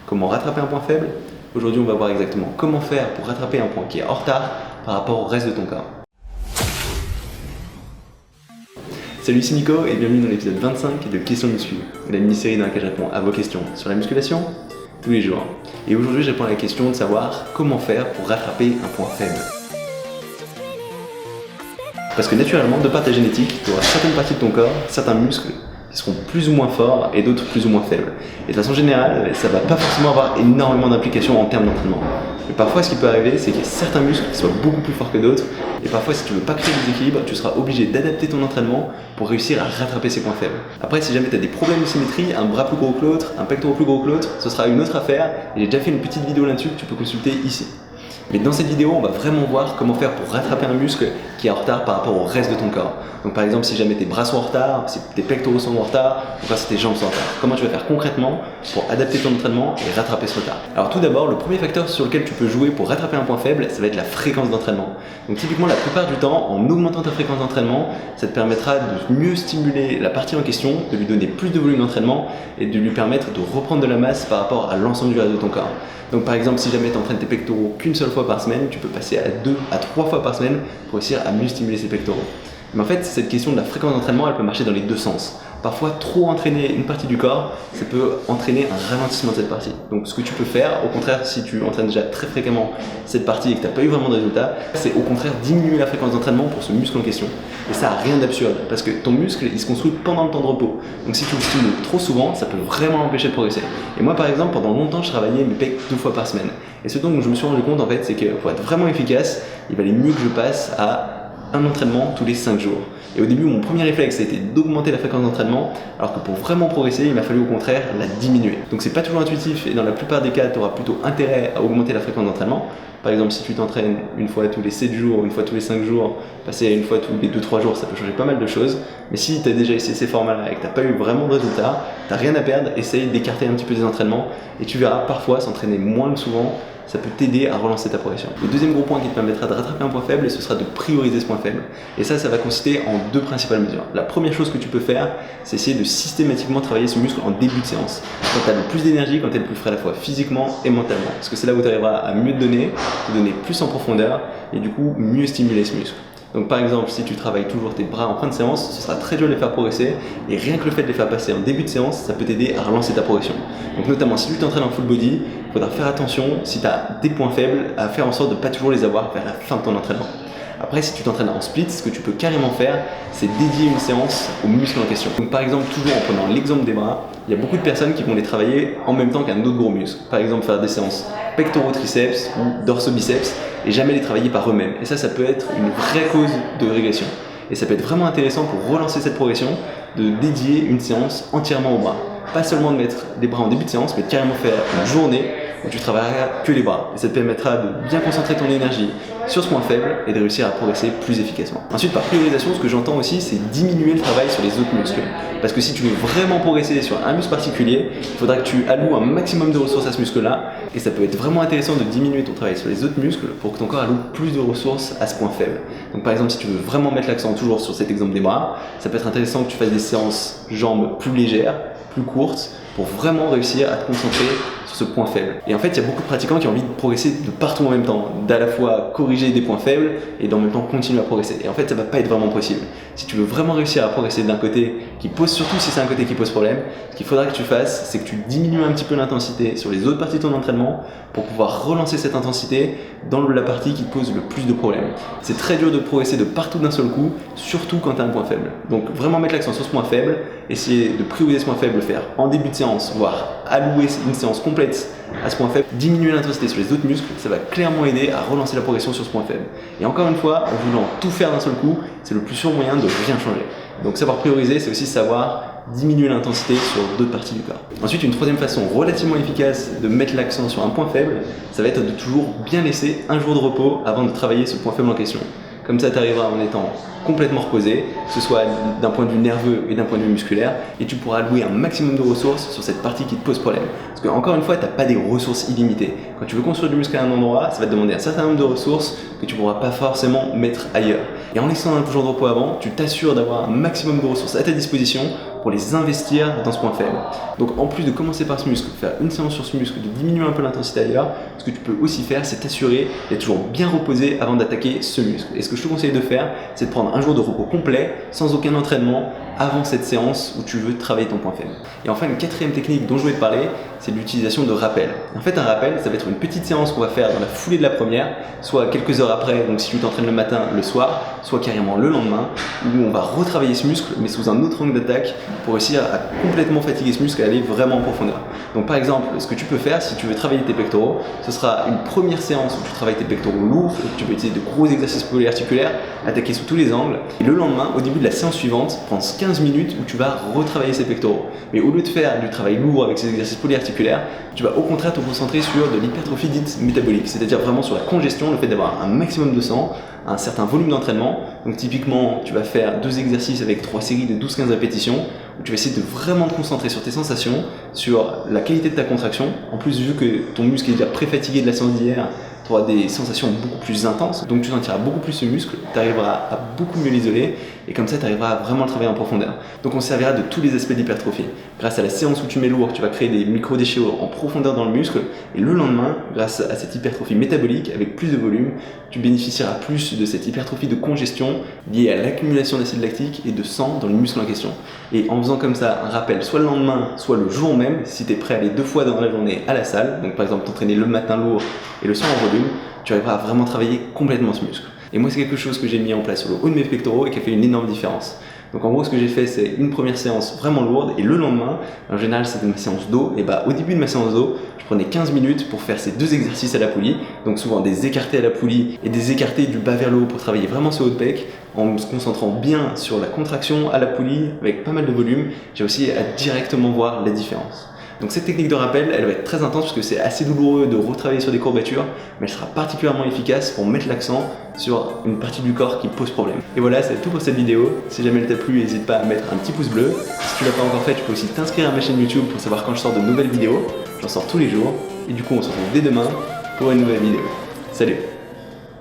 comment rattraper un point faible. Aujourd'hui, on va voir exactement comment faire pour rattraper un point qui est en retard par rapport au reste de ton corps. Salut, c'est Nico et bienvenue dans l'épisode 25 de Questions Muscu, la mini-série dans laquelle je réponds à vos questions sur la musculation tous les jours. Et aujourd'hui, je réponds à la question de savoir comment faire pour rattraper un point faible. Parce que naturellement, de par ta génétique, tu auras certaines parties de ton corps, certains muscles qui seront plus ou moins forts et d'autres plus ou moins faibles. Et de façon générale, ça va pas forcément avoir énormément d'implications en termes d'entraînement. Mais parfois, ce qui peut arriver, c'est qu'il y a certains muscles qui soient beaucoup plus forts que d'autres. Et parfois, si tu veux pas créer des équilibres, tu seras obligé d'adapter ton entraînement pour réussir à rattraper ces points faibles. Après, si jamais tu as des problèmes de symétrie, un bras plus gros que l'autre, un pectoral plus gros que l'autre, ce sera une autre affaire. Et j'ai déjà fait une petite vidéo là-dessus que tu peux consulter ici. Mais dans cette vidéo, on va vraiment voir comment faire pour rattraper un muscle qui est en retard par rapport au reste de ton corps. Donc par exemple, si jamais tes bras sont en retard, si tes pectoraux sont en retard, ou si tes jambes sont en retard. Comment tu vas faire concrètement pour adapter ton entraînement et rattraper ce retard? Alors tout d'abord, le premier facteur sur lequel tu peux jouer pour rattraper un point faible, ça va être la fréquence d'entraînement. Donc typiquement, la plupart du temps, en augmentant ta fréquence d'entraînement, ça te permettra de mieux stimuler la partie en question, de lui donner plus de volume d'entraînement et de lui permettre de reprendre de la masse par rapport à l'ensemble du reste de ton corps. Donc par exemple, si jamais tu entraînes tes pectoraux qu'une seule fois par semaine, tu peux passer à 2 à 3 fois par semaine pour réussir à mieux stimuler ces pectoraux. Mais en fait, cette question de la fréquence d'entraînement, elle peut marcher dans les deux sens. Parfois, trop entraîner une partie du corps, ça peut entraîner un ralentissement de cette partie. Donc ce que tu peux faire, au contraire, si tu entraînes déjà très fréquemment cette partie et que tu n'as pas eu vraiment de résultat, c'est au contraire diminuer la fréquence d'entraînement pour ce muscle en question. Et ça n'a rien d'absurde, parce que ton muscle, il se construit pendant le temps de repos. Donc si tu le stimules trop souvent, ça peut vraiment l'empêcher de progresser. Et moi par exemple, pendant longtemps, je travaillais mes pecs 2 fois par semaine. Et ce dont je me suis rendu compte en fait, c'est que pour être vraiment efficace, il valait mieux que je passe à un entraînement tous les 5 jours. Et au début, mon premier réflexe a été d'augmenter la fréquence d'entraînement, alors que pour vraiment progresser, il m'a fallu au contraire la diminuer. Donc c'est pas toujours intuitif et dans la plupart des cas, tu auras plutôt intérêt à augmenter la fréquence d'entraînement. Par exemple, si tu t'entraînes une fois tous les 7 jours, une fois tous les 5 jours, passer à une fois tous les 2-3 jours, ça peut changer pas mal de choses. Mais si tu as déjà essayé ces formats-là et que tu n'as pas eu vraiment de résultat, tu n'as rien à perdre, essaye d'écarter un petit peu des entraînements et tu verras parfois s'entraîner moins souvent, ça peut t'aider à relancer ta progression. Le deuxième gros point qui te permettra de rattraper un point faible, ce sera de prioriser ce point faible. Et ça va consister en 2 principales mesures. La première chose que tu peux faire, c'est essayer de systématiquement travailler ce muscle en début de séance. Quand tu as le plus d'énergie, quand tu es le plus frais à la fois physiquement et mentalement. Parce que c'est là où tu arriveras à mieux te donner plus en profondeur et du coup mieux stimuler ce muscle. Donc par exemple, si tu travailles toujours tes bras en fin de séance, ce sera très dur de les faire progresser et rien que le fait de les faire passer en début de séance, ça peut t'aider à relancer ta progression. Donc notamment si tu t'entraînes en full body, il faudra faire attention si tu as des points faibles à faire en sorte de ne pas toujours les avoir vers la fin de ton entraînement. Après, si tu t'entraînes en split, ce que tu peux carrément faire, c'est dédier une séance aux muscles en question. Donc par exemple, toujours en prenant l'exemple des bras, il y a beaucoup de personnes qui vont les travailler en même temps qu'un autre gros muscle. Par exemple, faire des séances pectoraux triceps ou dorso-biceps et jamais les travailler par eux-mêmes. Et ça peut être une vraie cause de régression. Et ça peut être vraiment intéressant pour relancer cette progression de dédier une séance entièrement aux bras. Pas seulement de mettre les bras en début de séance, mais de carrément faire une journée où tu travailleras que les bras. Et ça te permettra de bien concentrer ton énergie sur ce point faible et de réussir à progresser plus efficacement. Ensuite, par priorisation, ce que j'entends aussi, c'est diminuer le travail sur les autres muscles. Parce que si tu veux vraiment progresser sur un muscle particulier, il faudra que tu alloues un maximum de ressources à ce muscle-là. Et ça peut être vraiment intéressant de diminuer ton travail sur les autres muscles pour que ton corps alloue plus de ressources à ce point faible. Donc par exemple, si tu veux vraiment mettre l'accent toujours sur cet exemple des bras, ça peut être intéressant que tu fasses des séances jambes plus légères, plus courtes, pour vraiment réussir à te concentrer sur ce point faible. Et en fait, il y a beaucoup de pratiquants qui ont envie de progresser de partout en même temps, d'à la fois corriger des points faibles et d'en même temps continuer à progresser. Et en fait, ça va pas être vraiment possible. Si tu veux vraiment réussir à progresser d'un côté qui pose, surtout si c'est un côté qui pose problème, ce qu'il faudra que tu fasses, c'est que tu diminues un petit peu l'intensité sur les autres parties de ton entraînement pour pouvoir relancer cette intensité dans la partie qui te pose le plus de problèmes. C'est très dur de progresser de partout d'un seul coup, surtout quand tu as un point faible. Donc vraiment mettre l'accent sur ce point faible, essayer de prioriser ce point faible, le faire en début de séance, voire allouer une séance complète à ce point faible, diminuer l'intensité sur les autres muscles, ça va clairement aider à relancer la progression sur ce point faible. Et encore une fois, en voulant tout faire d'un seul coup, c'est le plus sûr moyen de rien changer. Donc savoir prioriser, c'est aussi savoir diminuer l'intensité sur d'autres parties du corps. Ensuite, une troisième façon relativement efficace de mettre l'accent sur un point faible, ça va être de toujours bien laisser un jour de repos avant de travailler ce point faible en question. Comme ça, tu arriveras en étant complètement reposé, que ce soit d'un point de vue nerveux et d'un point de vue musculaire, et tu pourras allouer un maximum de ressources sur cette partie qui te pose problème. Parce que encore une fois, tu n'as pas des ressources illimitées. Quand tu veux construire du muscle à un endroit, ça va te demander un certain nombre de ressources que tu ne pourras pas forcément mettre ailleurs. Et en laissant un jour de repos avant, tu t'assures d'avoir un maximum de ressources à ta disposition pour les investir dans ce point faible. Donc en plus de commencer par ce muscle, faire une séance sur ce muscle, de diminuer un peu l'intensité ailleurs, ce que tu peux aussi faire, c'est t'assurer d'être toujours bien reposé avant d'attaquer ce muscle. Et ce que je te conseille de faire, c'est de prendre un jour de repos complet, sans aucun entraînement, avant cette séance où tu veux travailler ton point faible. Et enfin, une quatrième technique dont je voulais te parler, c'est l'utilisation de rappels. En fait, un rappel, ça va être une petite séance qu'on va faire dans la foulée de la première, soit quelques heures après, donc si tu t'entraînes le matin, le soir, soit carrément le lendemain, où on va retravailler ce muscle, mais sous un autre angle d'attaque, pour réussir à complètement fatiguer ce muscle et aller vraiment en profondeur. Donc par exemple, ce que tu peux faire, si tu veux travailler tes pectoraux, ce sera une première séance où tu travailles tes pectoraux lourds, où tu vas utiliser de gros exercices polyarticulaires, attaquer sous tous les angles, et le lendemain, au début de la séance suivante, prends 15 minutes où tu vas retravailler ces pectoraux. Mais au lieu de faire du travail lourd avec ces exercices polyarticulaires, tu vas au contraire te concentrer sur de l'hypertrophie dite métabolique, c'est-à-dire vraiment sur la congestion, le fait d'avoir un maximum de sang, un certain volume d'entraînement. Donc typiquement, tu vas faire 2 exercices avec 3 séries de 12-15 répétitions, où tu vas essayer de vraiment te concentrer sur tes sensations, sur la qualité de ta contraction. En plus, vu que ton muscle est déjà pré-fatigué de la séance d'hier, tu auras des sensations beaucoup plus intenses, donc tu sentiras beaucoup plus ce muscle, tu arriveras à beaucoup mieux l'isoler, et comme ça tu arriveras à vraiment le travailler en profondeur. Donc on se servira de tous les aspects d'hypertrophie. Grâce à la séance où tu mets lourd, tu vas créer des micro-déchets en profondeur dans le muscle, et le lendemain, grâce à cette hypertrophie métabolique, avec plus de volume, tu bénéficieras plus de cette hypertrophie de congestion liée à l'accumulation d'acide lactique et de sang dans le muscle en question. Et en faisant comme ça un rappel, soit le lendemain, soit le jour même, si tu es prêt à aller 2 fois dans la journée à la salle, donc par exemple t'entraîner le matin lourd et le soir en volume, tu arriveras à vraiment travailler complètement ce muscle. Et moi, c'est quelque chose que j'ai mis en place sur le haut de mes pectoraux et qui a fait une énorme différence. Donc en gros, ce que j'ai fait, c'est une première séance vraiment lourde, et le lendemain, en général c'était ma séance dos, et au début de ma séance dos, je prenais 15 minutes pour faire ces 2 exercices à la poulie, donc souvent des écartés à la poulie et des écartés du bas vers le haut pour travailler vraiment ce haut de pec, en se concentrant bien sur la contraction à la poulie avec pas mal de volume. J'ai aussi à directement voir la différence. Donc cette technique de rappel, elle va être très intense parce que c'est assez douloureux de retravailler sur des courbatures, mais elle sera particulièrement efficace pour mettre l'accent sur une partie du corps qui pose problème. Et voilà, c'est tout pour cette vidéo. Si jamais elle t'a plu, n'hésite pas à mettre un petit pouce bleu. Si tu l'as pas encore fait, tu peux aussi t'inscrire à ma chaîne YouTube pour savoir quand je sors de nouvelles vidéos. J'en sors tous les jours. Et du coup, on se retrouve dès demain pour une nouvelle vidéo. Salut!